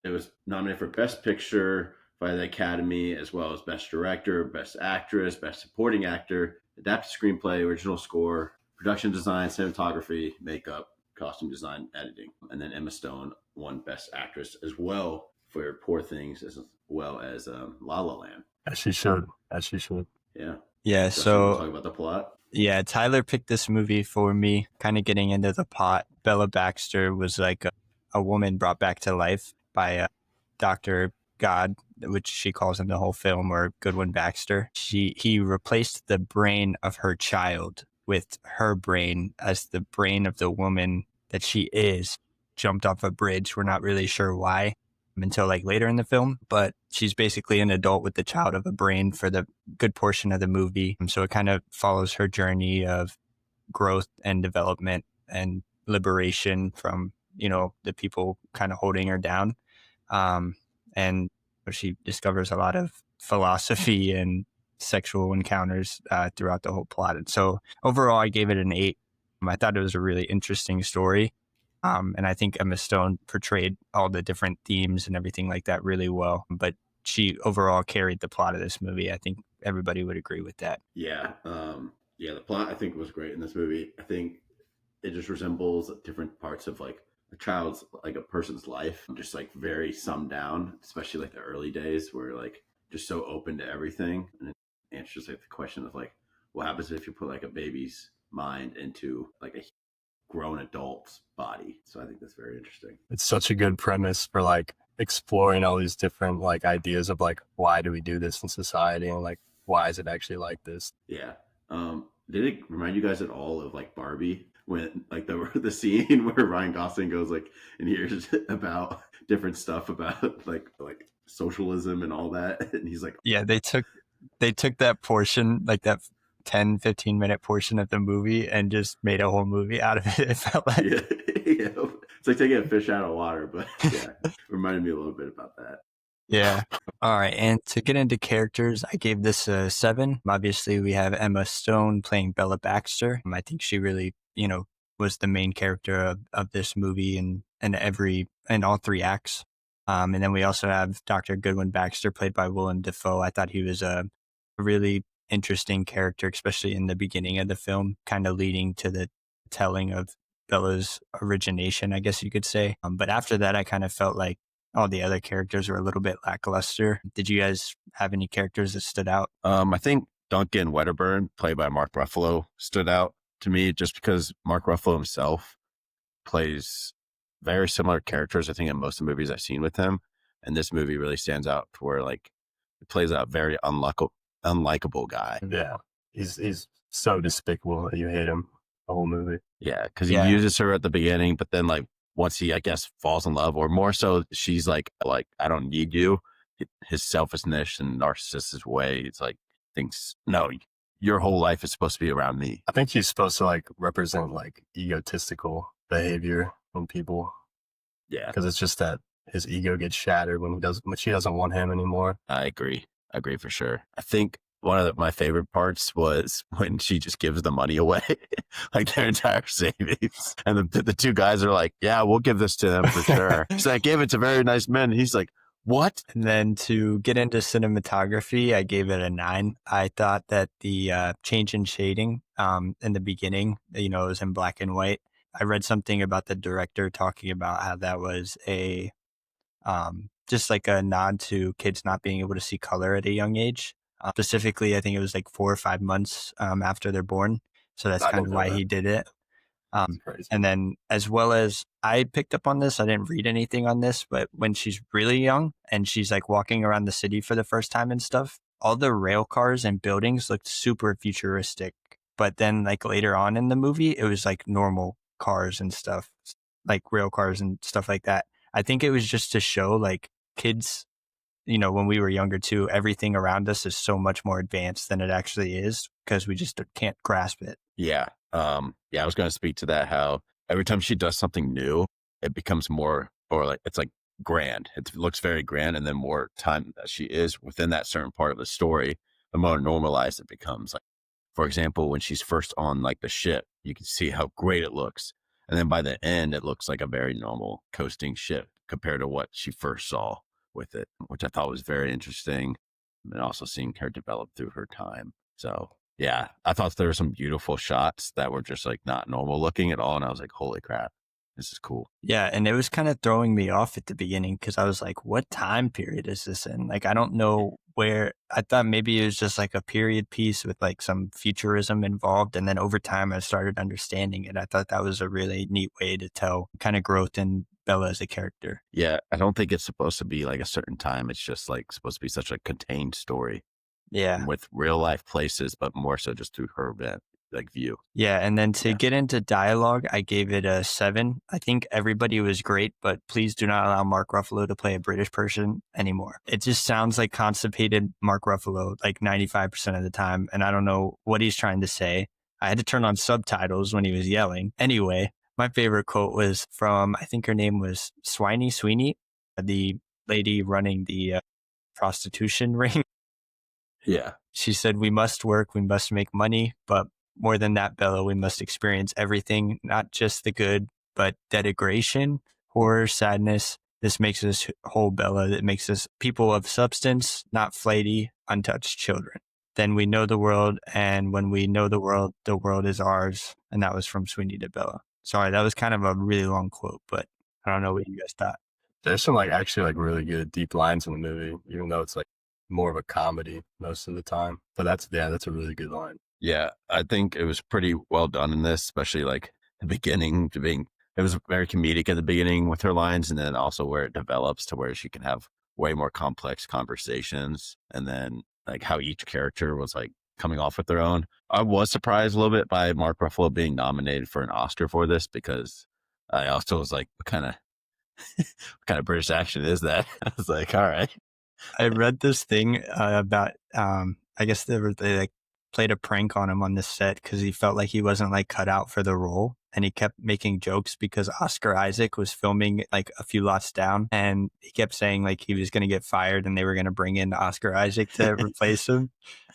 it was nominated for Best Picture by the Academy, as well as Best Director, Best Actress, Best Supporting Actor, Adapted Screenplay, Original Score, Production Design, Cinematography, Makeup, Costume Design, Editing. And then Emma Stone won Best Actress as well for Poor Things, as well as La La Land. As she should. As she should. Yeah. Yeah, Justin, you want to so talk about the plot? yeah, Tyler picked this movie for me, kind of getting into the plot. Bella Baxter was like a woman brought back to life by Dr. God, which she calls in the whole film, or Goodwin Baxter. He replaced the brain of her child with her brain as the brain of the woman that she is. Jumped off a bridge. We're not really sure why until like later in the film, but she's basically an adult with the child of a brain for the good portion of the movie. So it kind of follows her journey of growth and development and liberation from, the people kind of holding her down. And she discovers a lot of philosophy and sexual encounters throughout the whole plot. And so overall, I gave it an 8. I thought it was a really interesting story. And I think Emma Stone portrayed all the different themes and everything like that really well. But she overall carried the plot of this movie. I think everybody would agree with that. Yeah. The plot I think was great in this movie. I think it just resembles different parts of like a person's life, just like very summed down, especially like the early days where like just so open to everything. And it answers like the question of like, what happens if you put like a baby's mind into like a grown adult's body? So I think that's very interesting. It's such a good premise for like exploring all these different like ideas of like why do we do this in society and like why is it actually like this? Yeah. Did it remind you guys at all of like Barbie when like the scene where Ryan Gosling goes like and hears about different stuff about like socialism and all that, and he's like, Yeah, they took that portion, like that 10-15 minute portion of the movie, and just made a whole movie out of it. It felt like. yeah, yeah. It's like taking a fish out of water, but yeah, reminded me a little bit about that. Yeah. All right. And to get into characters, I gave this a 7. Obviously, we have Emma Stone playing Bella Baxter. I think she really, was the main character of this movie and all 3 acts. And then we also have Dr. Goodwin Baxter, played by Willem Dafoe. I thought he was a really interesting character, especially in the beginning of the film, kind of leading to the telling of Bella's origination, I guess you could say. But after that, I kind of felt like all the other characters were a little bit lackluster. Did you guys have any characters that stood out? I think Duncan Wedderburn, played by Mark Ruffalo, stood out to me just because Mark Ruffalo himself plays very similar characters, I think, in most of the movies I've seen with him. And this movie really stands out for where like he plays a very unlikable guy. Yeah. He's so despicable that you hate him the whole movie. Yeah, because he Yeah. uses her at the beginning, but then like once he, I guess, falls in love, or more so, she's like I don't need you. His selfishness and narcissistic way, it's like thinks no, your whole life is supposed to be around me. I think he's supposed to like represent like egotistical behavior in people, Yeah, because it's just that his ego gets shattered when she doesn't want him anymore. I agree for sure. I think one of my favorite parts was when she just gives the money away, like their entire savings. And the two guys are like, yeah, we'll give this to them for sure. She's like, I gave it to very nice men. He's like, what? And then to get into cinematography, I gave it a 9. I thought that the change in shading in the beginning, it was in black and white. I read something about the director talking about how that was a just like a nod to kids not being able to see color at a young age. Specifically, I think it was like 4 or 5 months after they're born. So that's I kind of didn't know why that. he did it. It's crazy. And then as well as I picked up on this, I didn't read anything on this, but when she's really young and she's like walking around the city for the first time and stuff, all the rail cars and buildings looked super futuristic. But then like later on in the movie, it was like normal cars and stuff, like rail cars and stuff like that. I think it was just to show like kids, when we were younger too, everything around us is so much more advanced than it actually is because we just can't grasp it. Yeah. I was going to speak to that, how every time she does something new, it becomes more, or like, it's like grand. It looks very grand. And then more time that she is within that certain part of the story, the more normalized it becomes. Like, for example, when she's first on like the ship, you can see how great it looks. And then by the end, it looks like a very normal coasting ship compared to what she first saw with it, which I thought was very interesting. And also seeing her develop through her time. So yeah, I thought there were some beautiful shots that were just like not normal looking at all. And I was like, holy crap, this is cool. Yeah. And it was kind of throwing me off at the beginning because I was like, what time period is this in? Like, I don't know where. I thought maybe it was just like a period piece with like some futurism involved. And then over time, I started understanding it. I thought that was a really neat way to tell kind of growth in Bella as a character. Yeah, I don't think it's supposed to be like a certain time. It's just like supposed to be such a contained story. Yeah. With real life places, but more so just through her view. Yeah. And then to get into dialogue, I gave it a 7. I think everybody was great, but please do not allow Mark Ruffalo to play a British person anymore. It just sounds like constipated Mark Ruffalo, like 95% of the time. And I don't know what he's trying to say. I had to turn on subtitles when he was yelling. Anyway, my favorite quote was from, I think her name was Sweeney, the lady running the prostitution ring. Yeah. She said, we must work, we must make money, but more than that, Bella, we must experience everything, not just the good, but denigration, horror, sadness. This makes us whole, Bella. It makes us people of substance, not flighty, untouched children. Then we know the world, and when we know the world is ours. And that was from Sweeney to Bella. Sorry, that was kind of a really long quote, but I don't know what you guys thought. There's some like actually like really good deep lines in the movie, even though it's like more of a comedy most of the time. But that's a really good line. Yeah, I think it was pretty well done in this, especially like the beginning it was very comedic at the beginning with her lines, and then also where it develops to where she can have way more complex conversations, and then like how each character was like coming off with their own. I was surprised a little bit by Mark Ruffalo being nominated for an Oscar for this, because I also was like, what kind of British accent is that? I was like, all right. I read this thing about, I guess they like played a prank on him on this set because he felt like he wasn't like cut out for the role. And he kept making jokes because Oscar Isaac was filming like a few lots down, and he kept saying like he was going to get fired and they were going to bring in Oscar Isaac to replace him.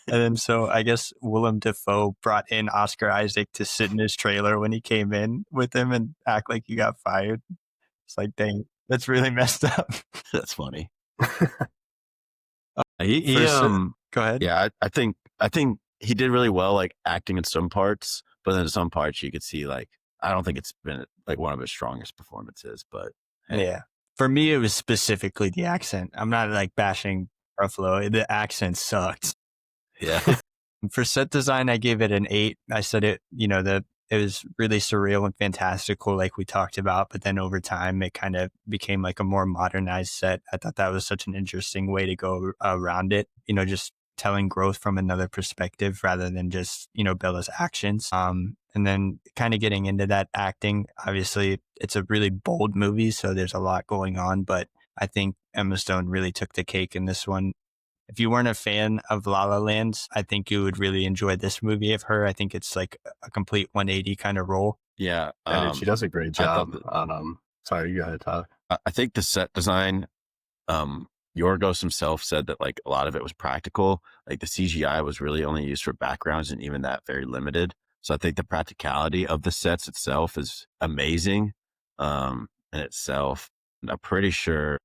And then so I guess Willem Dafoe brought in Oscar Isaac to sit in his trailer when he came in with him and act like he got fired. It's like, dang, that's really messed up. That's funny. Go ahead. Yeah, I think he did really well, like acting in some parts, but then in some parts you could see like, I don't think it's been like one of his strongest performances, but hey. Yeah. For me, it was specifically the accent. I'm not like bashing Ruffalo. The accent sucked. Yeah. For set design, I gave it an 8. I said it, it was really surreal and fantastical, like we talked about. But then over time, it kind of became like a more modernized set. I thought that was such an interesting way to go around it, just telling growth from another perspective rather than just, Bella's actions. And then kind of getting into that acting, obviously it's a really bold movie, so there's a lot going on, but I think Emma Stone really took the cake in this one. If you weren't a fan of La La Land, I think you would really enjoy this movie of her. I think it's like a complete 180 kind of role. Yeah. And she does a great I thought job on, sorry, you go ahead, Tyler. I think the set design, Yorgos himself said that like a lot of it was practical. Like the CGI was really only used for backgrounds and even that very limited. So I think the practicality of the sets itself is amazing in itself. And I'm pretty sure,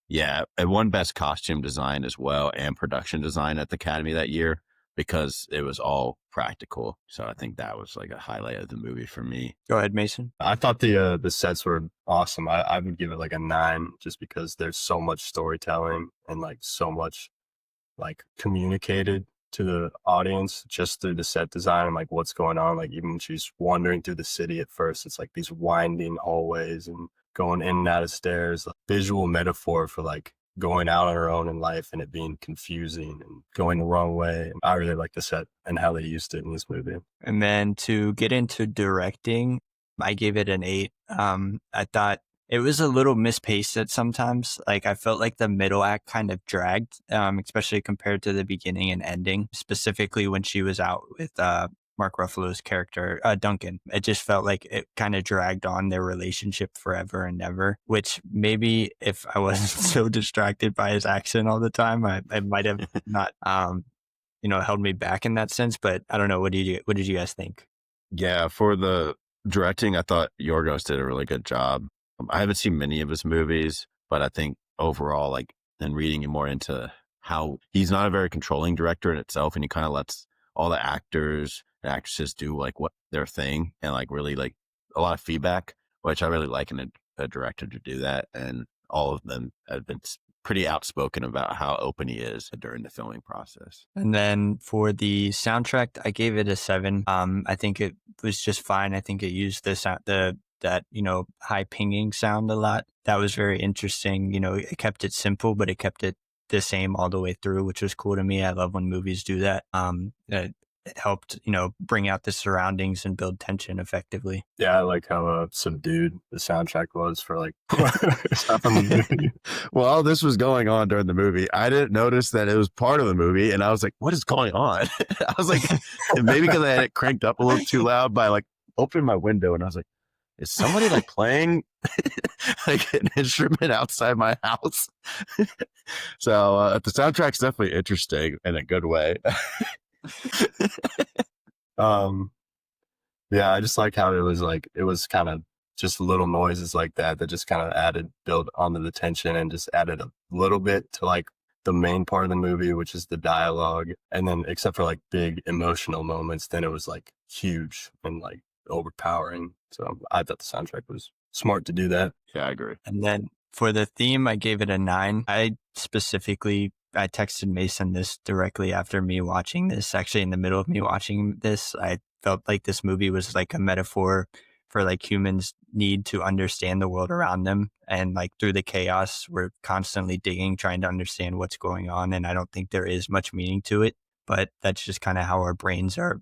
yeah, it won best costume design as well and production design at the Academy that year because it was all practical. So I think that was like a highlight of the movie for me. Go ahead, Mason. I thought the sets were awesome. I would give it like a 9 just because there's so much storytelling and like so much like communicated to the audience just through the set design and like what's going on. Like even when she's wandering through the city at first, it's like these winding hallways and going in and out of stairs, like visual metaphor for like going out on her own in life and it being confusing and going the wrong way. I really like the set and how they used it in this movie. And then to get into directing, I gave it an 8. I thought it was a little mispaced at sometimes. Like I felt like the middle act kind of dragged, especially compared to the beginning and ending, specifically when she was out with Mark Ruffalo's character, Duncan. It just felt like it kind of dragged on their relationship forever and ever, which maybe if I wasn't so distracted by his accent all the time, I might have not, held me back in that sense. But I don't know. What did you guys think? Yeah, for the directing, I thought Yorgos did a really good job. I haven't seen many of his movies, but I think overall, like, and reading more into how he's not a very controlling director in itself, and he kind of lets all the actors and actresses do like what their thing and like really like a lot of feedback, which I really like in a director to do that. And all of them have been pretty outspoken about how open he is during the filming process. And then for the soundtrack, I gave it a 7. I think it was just fine. I think it used that high pinging sound a lot. That was very interesting. It kept it simple, but it kept it the same all the way through, which was cool to me. I love when movies do that. It helped, bring out the surroundings and build tension effectively. Yeah, I like how subdued the soundtrack was for like stuff in the movie. Well, this was going on during the movie. I didn't notice that it was part of the movie, and I was like, "What is going on?" I was like, maybe because I had it cranked up a little too loud by like opening my window, and I was like, "Is somebody like playing like an instrument outside my house?" So the soundtrack's definitely interesting in a good way. Yeah, I just like how it was kind of just little noises like that just kind of build onto the tension and just added a little bit to like the main part of the movie, which is the dialogue. And then except for like big emotional moments, then it was like huge and like overpowering. So I thought the soundtrack was smart to do that. Yeah, I agree. And then for the theme, I gave it a 9. I texted Mason this directly after me watching this, actually in the middle of me watching this. I felt like this movie was like a metaphor for like humans need to understand the world around them. And like through the chaos, we're constantly digging, trying to understand what's going on. And I don't think there is much meaning to it, but that's just kind of how our brains are,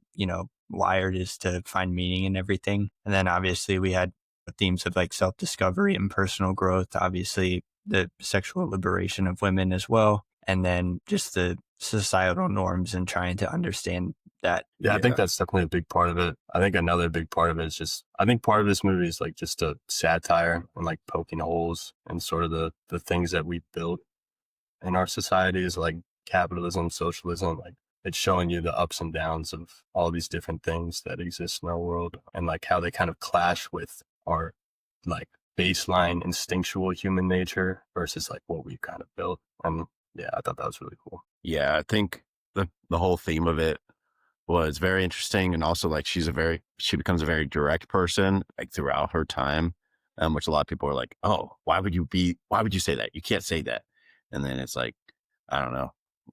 wired, is to find meaning in everything. And then obviously we had themes of like self-discovery and personal growth, obviously the sexual liberation of women as well. And then just the societal norms and trying to understand that. Yeah, I think that's definitely a big part of it. I think another big part of it is just, I think part of this movie is like just a satire and like poking holes and sort of the things that we built in our society is like capitalism, socialism, like it's showing you the ups and downs of all these different things that exist in our world and like how they kind of clash with our like baseline instinctual human nature versus like what we've kind of built. And yeah, I thought that was really cool. Yeah, I think the whole theme of it was very interesting. And also like she becomes a very direct person like throughout her time, which a lot of people are like, oh, why would you say that? You can't say that. And then it's like, I don't know,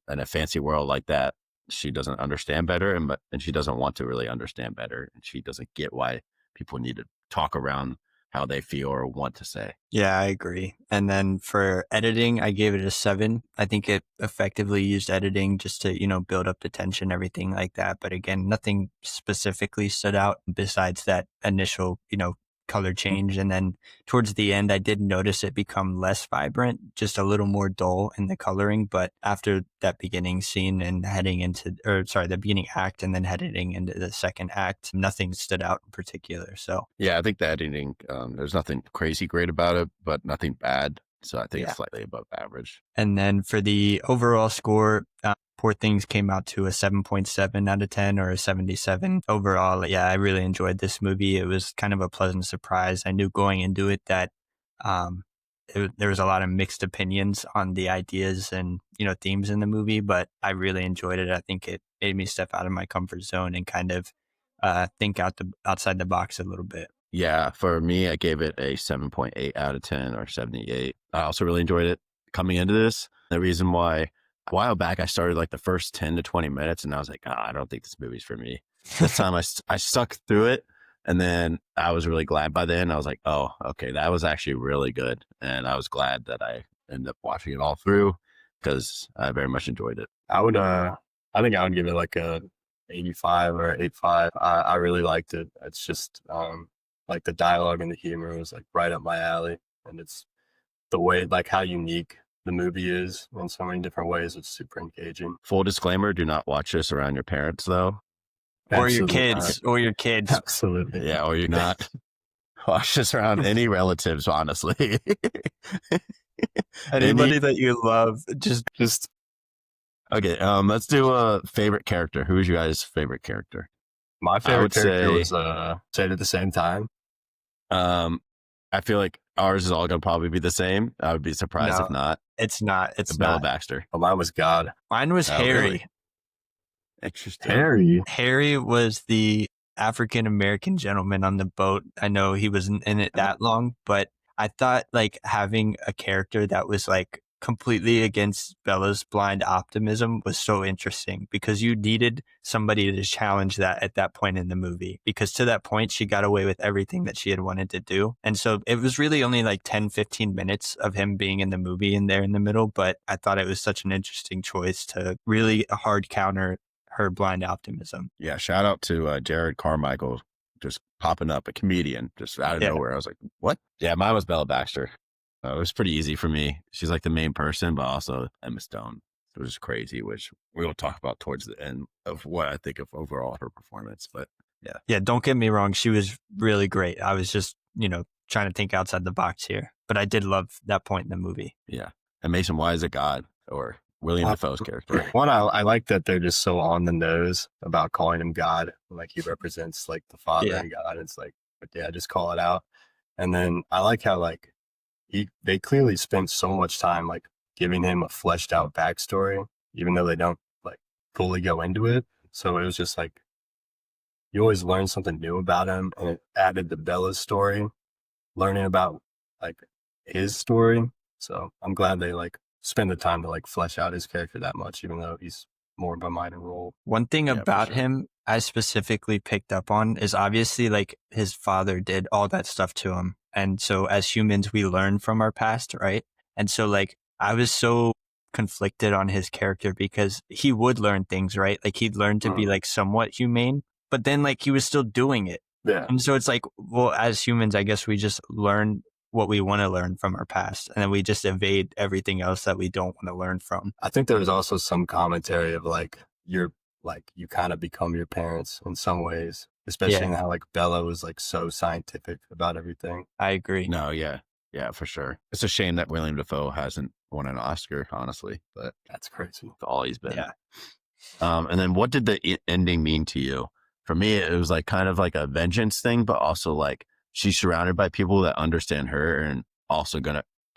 in a fancy world like that, she doesn't understand better and she doesn't want to really understand better. And she doesn't get why people need to talk around how they feel or want to say. Yeah, I agree. And then for editing, I gave it a 7. I think it effectively used editing just to, build up the tension, everything like that. But again, nothing specifically stood out besides that initial, color change. And then towards the end, I did notice it become less vibrant, just a little more dull in the coloring. But after that beginning scene and the beginning act and then heading into the second act, nothing stood out in particular. So yeah, I think the editing, there's nothing crazy great about it, but nothing bad. So I think it's slightly above average. And then for the overall score, Poor Things came out to a 7.7 out of 10 or a 77 overall. Yeah, I really enjoyed this movie. It was kind of a pleasant surprise. I knew going into it that there was a lot of mixed opinions on the ideas and, themes in the movie, but I really enjoyed it. I think it made me step out of my comfort zone and kind of think outside the box a little bit. Yeah, for me, I gave it a 7.8 out of 10 or 78. I also really enjoyed it coming into this. The reason why a while back I started like the first 10 to 20 minutes and I was like, I don't think this movie's for me. This time I stuck through it. And then I was really glad by then. I was like, oh, okay, that was actually really good. And I was glad that I ended up watching it all through because I very much enjoyed it. I think I would give it like a 85 or 85. I really liked it. It's just, like the dialogue and the humor was like right up my alley. And it's the way, like how unique the movie is in so many different ways. It's super engaging. Full disclaimer, do not watch this around your parents though. Or your kids. Absolutely. Yeah, or you're not. Watch this around any relatives, honestly. Anybody that you love, just. Okay, let's do a favorite character. Who's your guys' favorite character? My favorite character was say it at the same time. I feel like ours is all gonna probably be the same. I would be surprised if not. It's not. It's Bella not. Baxter. Oh, mine was God. Mine was Harry. Really? Interesting. Harry was the African American gentleman on the boat. I know he wasn't in it that long, but I thought like having a character that was like completely against Bella's blind optimism was so interesting because you needed somebody to challenge that at that point in the movie, because to that point she got away with everything that she had wanted to do. And so it was really only like 10-15 minutes of him being in the movie and there in the middle, but I thought it was such an interesting choice to really hard counter her blind optimism. Yeah, shout out to Jared Carmichael just popping up, a comedian just out of nowhere. I was like, what? Yeah, mine was Bella Baxter. It was pretty easy for me. She's like the main person, but also Emma Stone. It was crazy, which we'll talk about towards the end of what I think of overall her performance. But yeah. Yeah, don't get me wrong. She was really great. I was just, trying to think outside the box here. But I did love that point in the movie. Yeah. And Mason, why is it God or William Dafoe's character? One, I like that they're just so on the nose about calling him God. Like he represents like the Father and God. It's like, yeah, just call it out. And then I like how like they clearly spent so much time like giving him a fleshed out backstory, even though they don't like fully go into it. So it was just like you always learn something new about him, and it added to Bella's story, learning about like his story. So I'm glad they like spend the time to like flesh out his character that much, even though he's more of a minor role. One thing about him I specifically picked up on is obviously like his father did all that stuff to him. And so as humans, we learn from our past, right? And so like I was so conflicted on his character because he would learn things, right? Like he'd learn to be like somewhat humane, but then like he was still doing it. Yeah. And so it's like, well, as humans, I guess we just learn what we want to learn from our past, and then we just evade everything else that we don't want to learn from. I think there was also some commentary of like you kind of become your parents in some ways, especially in how like Bella was like so scientific about everything. I agree. No, yeah, for sure. It's a shame that William Dafoe hasn't won an Oscar, honestly, but that's crazy. That's all he's been. Yeah. And then what did the ending mean to you? For me, it was like kind of like a vengeance thing, but also like she's surrounded by people that understand her and also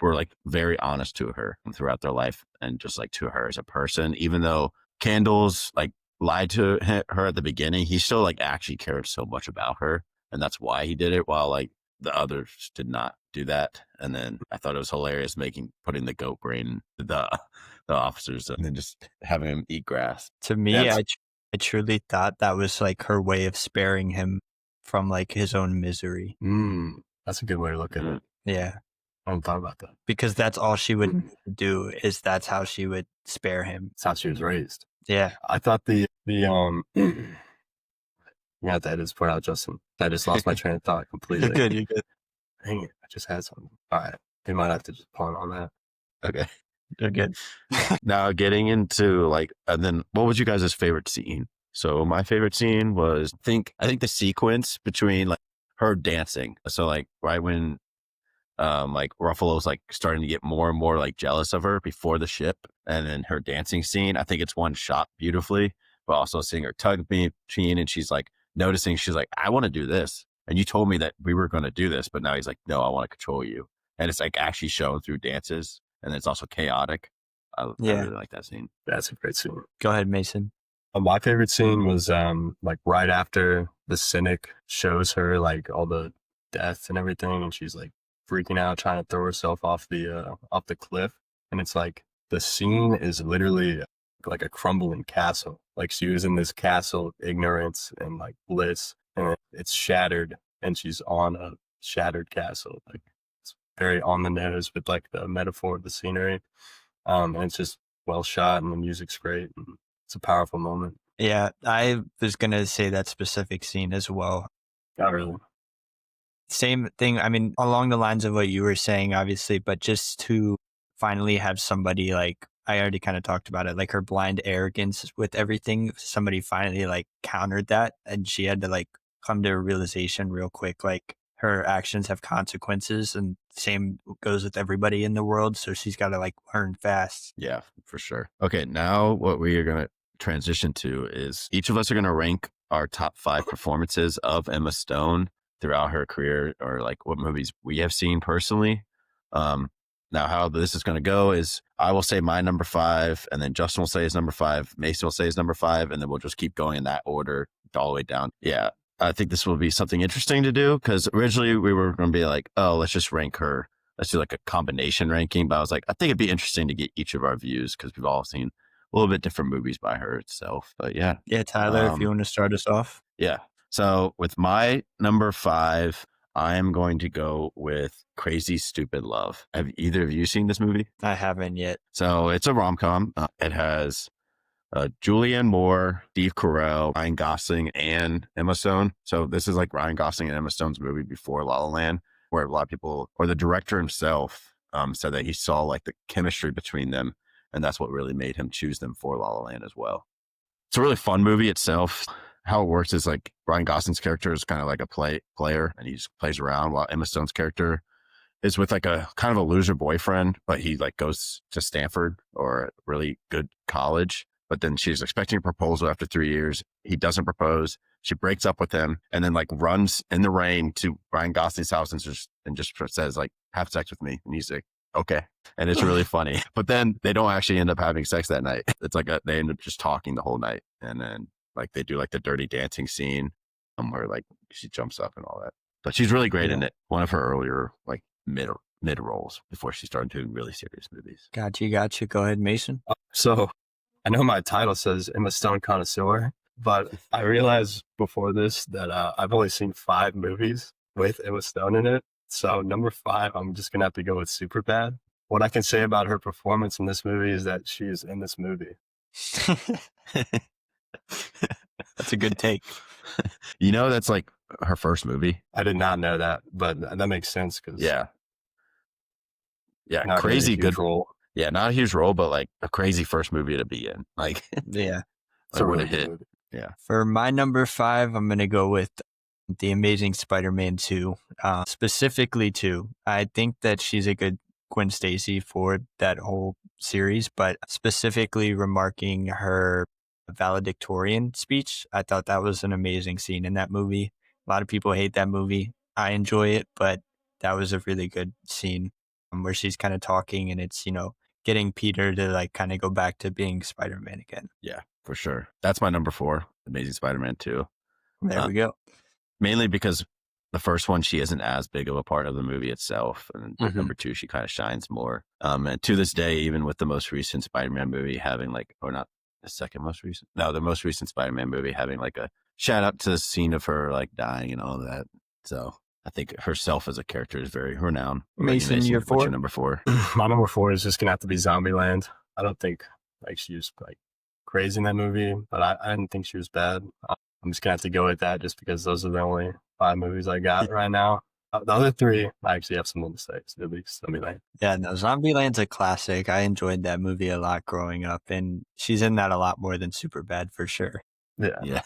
were like very honest to her throughout their life and just like to her as a person, even though candles like lied to her at the beginning, he still like actually cared so much about her, and that's why he did it. While like the others did not do that. And then I thought it was hilarious putting the goat brain the officers and then just having him eat grass. To me, I truly thought that was like her way of sparing him from like his own misery. That's a good way to look at it. Yeah. I hadn't thought about that. Because that's all she would do, is that's how she would spare him. That's how she was raised. Yeah. I thought you have to edit this part out, Justin. I just lost my train of thought completely. You're good. Dang it, I just had something. All right. We might have to just pawn on that. Okay. You're good. Now getting into like, and then what was you guys' favorite scene? So my favorite scene was, I think the sequence between like her dancing. So like right when like Ruffalo's like starting to get more and more like jealous of her before the ship, and then her dancing scene, I think it's one shot beautifully, but also seeing her tug between, and she's like noticing, she's like, I want to do this. And you told me that we were going to do this, but now he's like, no, I want to control you. And it's like actually shown through dances, and it's also chaotic. I really like that scene. That's a great scene. Go ahead, Mason. My favorite scene was like right after the cynic shows her like all the death and everything, and she's like freaking out, trying to throw herself off the cliff. And it's like the scene is literally like a crumbling castle. Like she was in this castle of ignorance and like bliss, and it's shattered, and she's on a shattered castle. Like it's very on the nose with like the metaphor of the scenery. And it's just well shot, and the music's great, and it's a powerful moment. Yeah, I was gonna say that specific scene as well. Not really. Same thing. I mean, along the lines of what you were saying, obviously, but just to finally have somebody like, I already kind of talked about it, like her blind arrogance with everything. Somebody finally like countered that, and she had to like come to a realization real quick, like her actions have consequences, and same goes with everybody in the world. So she's got to like learn fast. Yeah, for sure. Okay, now what we are going to transition to is each of us are going to rank our top 5 performances of Emma Stone throughout her career, or like what movies we have seen personally. Now, how this is going to go is I will say my number 5, and then Justin will say his number 5, Mason will say his number 5, and then we'll just keep going in that order all the way down. Yeah, I think this will be something interesting to do, because originally we were going to be like, oh, let's just rank her. Let's do like a combination ranking. But I was like, I think it'd be interesting to get each of our views, because we've all seen a little bit different movies by her itself. But yeah. Yeah, Tyler, if you want to start us off. Yeah. So with my number 5, I am going to go with Crazy Stupid Love. Have either of you seen this movie? I haven't yet. So it's a rom-com. It has Julianne Moore, Steve Carell, Ryan Gosling, and Emma Stone. So this is like Ryan Gosling and Emma Stone's movie before La La Land, where a lot of people, or the director himself, said that he saw like the chemistry between them, and that's what really made him choose them for La La Land as well. It's a really fun movie itself. How it works is like Ryan Gosling's character is kind of like a player, and he just plays around, while Emma Stone's character is with like a kind of a loser boyfriend, but he like goes to Stanford, or a really good college. But then she's expecting a proposal after 3 years. He doesn't propose. She breaks up with him, and then like runs in the rain to Ryan Gosling's house and just says like, have sex with me. And he's like, okay. And it's really funny. But then they don't actually end up having sex that night. It's like they end up just talking the whole night. And then like they do like the dirty dancing scene where like she jumps up and all that. But she's really great in it. One of her earlier like mid roles before she started doing really serious movies. Gotcha. Go ahead, Mason. So I know my title says Emma Stone Connoisseur, but I realized before this that I've only seen 5 movies with Emma Stone in it. So number 5, I'm just going to have to go with Superbad. What I can say about her performance in this movie is that she is in this movie. That's a good take. You know, that's like her first movie. I did not know that, but that makes sense. Cause yeah, crazy good role. Yeah, not a huge role, but like a crazy first movie to be in. Like, yeah, it's a really hit. Movie. Yeah. For my number 5, I'm going to go with The Amazing Spider-Man 2, specifically 2. I think that she's a good Gwen Stacy for that whole series, but specifically remarking her valedictorian speech. I thought that was an amazing scene in that movie. A lot of people hate that movie. I enjoy it, but that was a really good scene where she's kind of talking, and it's, getting Peter to like kind of go back to being Spider-Man again. Yeah. for sure. That's my number 4, Amazing Spider-Man 2. There we go. Mainly because the first one, she isn't as big of a part of the movie itself. And number 2, she kind of shines more. And to this day, even with the most recent Spider-Man movie having or not the second most recent, no, the most recent Spider-Man movie having a shout out to the scene of her dying and all of that. So I think herself as a character is very renowned. Mason, your 4? What's your number 4? My number 4 is just gonna have to be Zombieland. I don't think she was crazy in that movie, but I didn't think she was bad. I'm just gonna have to go with that just because those are the only 5 movies I got right now. The other 3, I actually have some more to say. So at least Zombieland. Yeah, no, Zombieland's a classic. I enjoyed that movie a lot growing up, and she's in that a lot more than Superbad for sure. Yeah.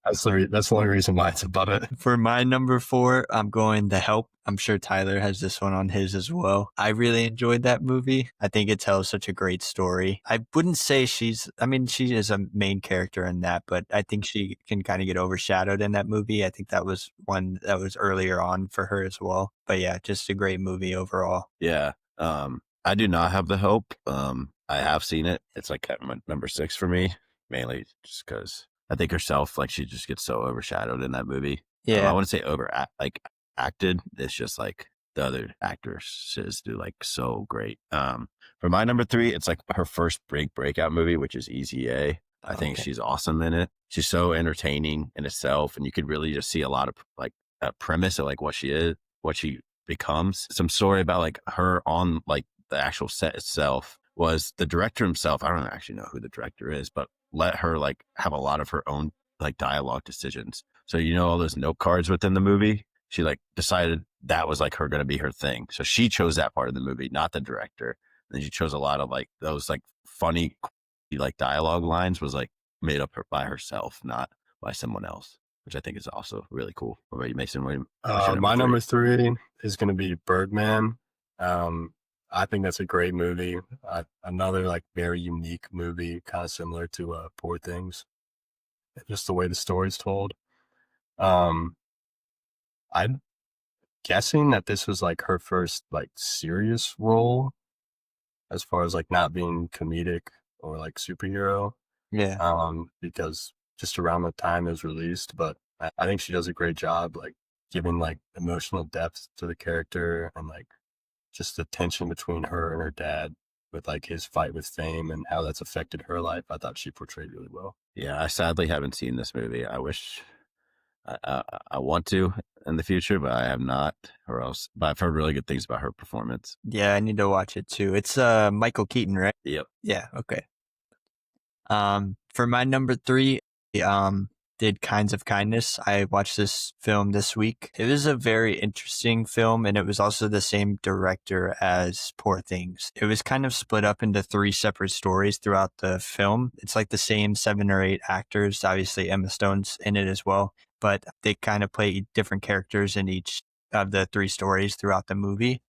That's the only reason why it's above it. For my number 4, I'm going The Help. I'm sure Tyler has this one on his as well. I really enjoyed that movie. I think it tells such a great story. I wouldn't say she is a main character in that, but I think she can kind of get overshadowed in that movie. I think that was one that was earlier on for her as well. But yeah, just a great movie overall. Yeah. I do not have The Help. I have seen it. It's at number 6 for me, mainly just because I think herself, she just gets so overshadowed in that movie. Yeah. I wouldn't say acted. It's just the other actresses do so great. For my number 3, it's her first breakout movie, which is Easy A. I think she's awesome in it. She's so entertaining in itself, and you could really just see a lot of a premise of what she is, what she becomes. Some story about her on the actual set itself was the director himself. I don't actually know who the director is, but let her have a lot of her own dialogue decisions. So all those note cards within the movie, she decided that was her going to be her thing. So she chose that part of the movie, not the director. And then she chose a lot of those funny dialogue lines was made up by herself, not by someone else, which I think is also really cool. What about you, Mason? My number 3 is going to be Birdman. I think that's a great movie. Another very unique movie, kind of similar to Poor Things. Just the way the story's told. I'm guessing that this was her first serious role, as far as not being comedic or superhero. Yeah. Because just around the time it was released, but I think she does a great job giving emotional depth to the character and just the tension between her and her dad with his fight with fame and how that's affected her life. I thought she portrayed really well. Yeah, I sadly haven't seen this movie. I wish I want to in the future, but I have not, but I've heard really good things about her performance. Yeah, I need to watch it too. It's Michael Keaton, right? Yep. Yeah, okay. For my number 3, did Kinds of Kindness. I watched this film this week. It was a very interesting film, and it was also the same director as Poor Things. It was kind of split up into 3 separate stories throughout the film. It's the same 7 or 8 actors. Obviously, Emma Stone's in it as well, but they kind of play different characters in each of the 3 stories throughout the movie.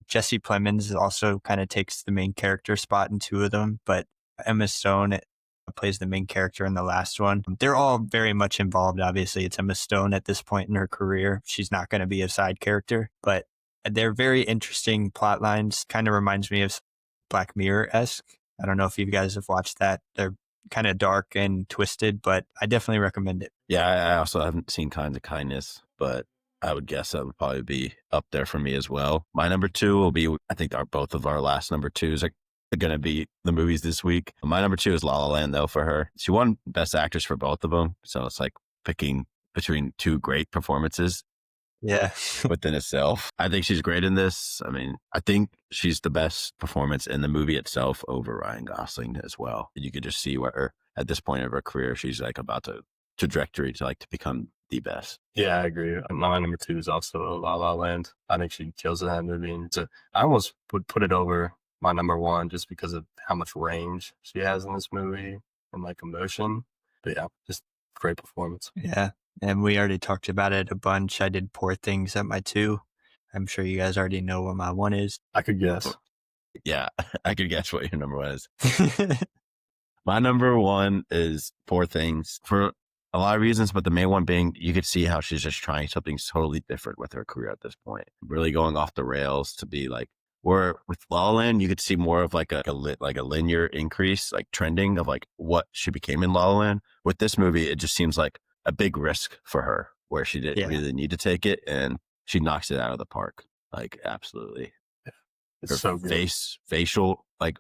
Jesse Plemons also kind of takes the main character spot in 2 of them, but Emma Stone plays the main character in the last one. They're all very much involved. Obviously, it's Emma Stone at this point in her career. She's not going to be a side character, but they're very interesting plot lines. Kind of reminds me of Black Mirror-esque. I don't know if you guys have watched that. They're kind of dark and twisted, but I definitely recommend it. Yeah, I also haven't seen Kinds of Kindness, but I would guess that would probably be up there for me as well. My number 2 will be, I think both of our last number 2s are going to be the movies this week. My number 2 is La La Land, though, for her. She won Best Actress for both of them. So it's picking between 2 great performances. Yeah. Within itself. I think she's great in this. I mean, I think she's the best performance in the movie itself over Ryan Gosling as well. You could just see where at this point of her career, she's about to trajectory to become the best. Yeah, I agree. My number 2 is also La La Land. I think she kills in that movie. And I almost would put it over my number 1 just because of how much range she has in this movie and emotion. But yeah, just great performance. Yeah. And we already talked about it a bunch. I did Poor Things at my 2. I'm sure you guys already know what my 1 is. I could guess. Yeah, I could guess what your number 1 is. My number 1 is Poor Things for a lot of reasons, but the main one being you could see how she's just trying something totally different with her career at this point. Really going off the rails to be Where with La La Land, you could see more of like a linear increase, like trending of like what she became in La La Land. With this movie, it just seems like a big risk for her, where she didn't Yeah. really need to take it, and she knocks it out of the park. Like absolutely, It's her so good. facial, like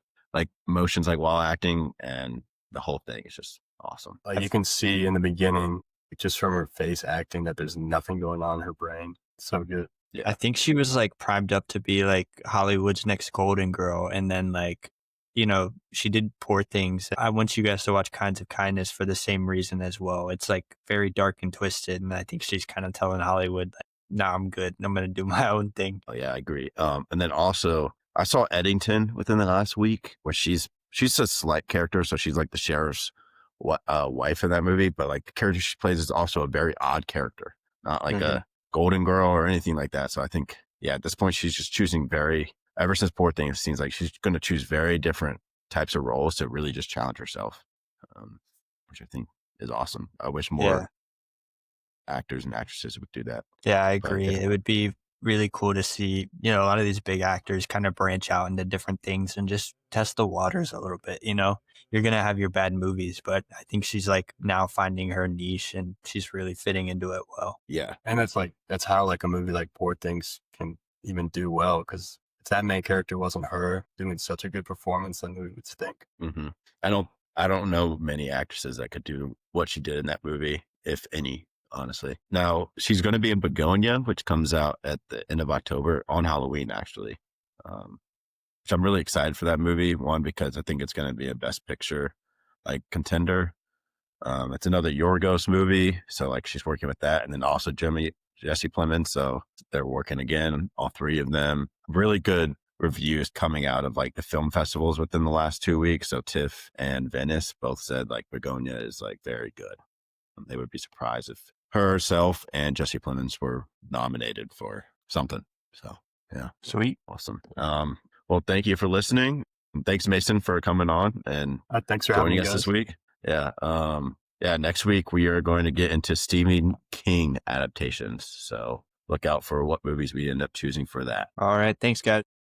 motions, like while acting, and the whole thing is just awesome. Like you can see in the beginning, just from her face acting, that there's nothing going on in her brain. It's so good. Yeah, I think she was like primed up to be like Hollywood's next golden girl. And then like, you know, she did Poor Things. I want you guys to watch Kinds of Kindness for the same reason as well. It's like very dark and twisted. And I think she's kind of telling Hollywood, like, nah, I'm good. I'm going to do my own thing. oh yeah, I agree. And then also I saw Eddington within the last week, where she's a slight character, so she's like the sheriff's wife in that movie, but like the character she plays is also a very odd character, not like Mhm. a golden girl or anything like that. So I think, yeah, at this point she's just choosing ever since Poor Thing, it seems like she's going to choose very different types of roles to really just challenge herself, which I think is awesome. I wish more Yeah. actors and actresses would do that. Yeah, I But agree. yeah. It would be really cool to see, you know, a lot of these big actors kind of branch out into different things and just test the waters a little bit. You know, you're going to have your bad movies, but I think she's like now finding her niche and she's really fitting into it well. Yeah. And that's how like a movie like Poor Things can even do well, because if that main character wasn't her doing such a good performance, then we would stink. Mm-hmm. I don't know many actresses that could do what she did in that movie, if any, honestly. Now she's going to be in Begonia, which comes out at the end of October on Halloween, actually. Which I'm really excited for that movie. One, because I think it's going to be a Best Picture like contender. It's another Yorgos movie, so like she's working with that, and then also Jesse Plemons. So they're working again, all three of them. Really good reviews coming out of like the film festivals within the last 2 weeks. So TIFF and Venice both said like Begonia is like very good. They would be surprised if herself and Jesse Plemons were nominated for something. So yeah, Sweet. awesome. Well, thank you for listening. Thanks, Mason, for coming on and Thanks for having joining me, us guys. this week. Yeah. Yeah. Next week we are going to get into Stephen King adaptations. So look out for what movies we end up choosing for that. All right. Thanks, guys.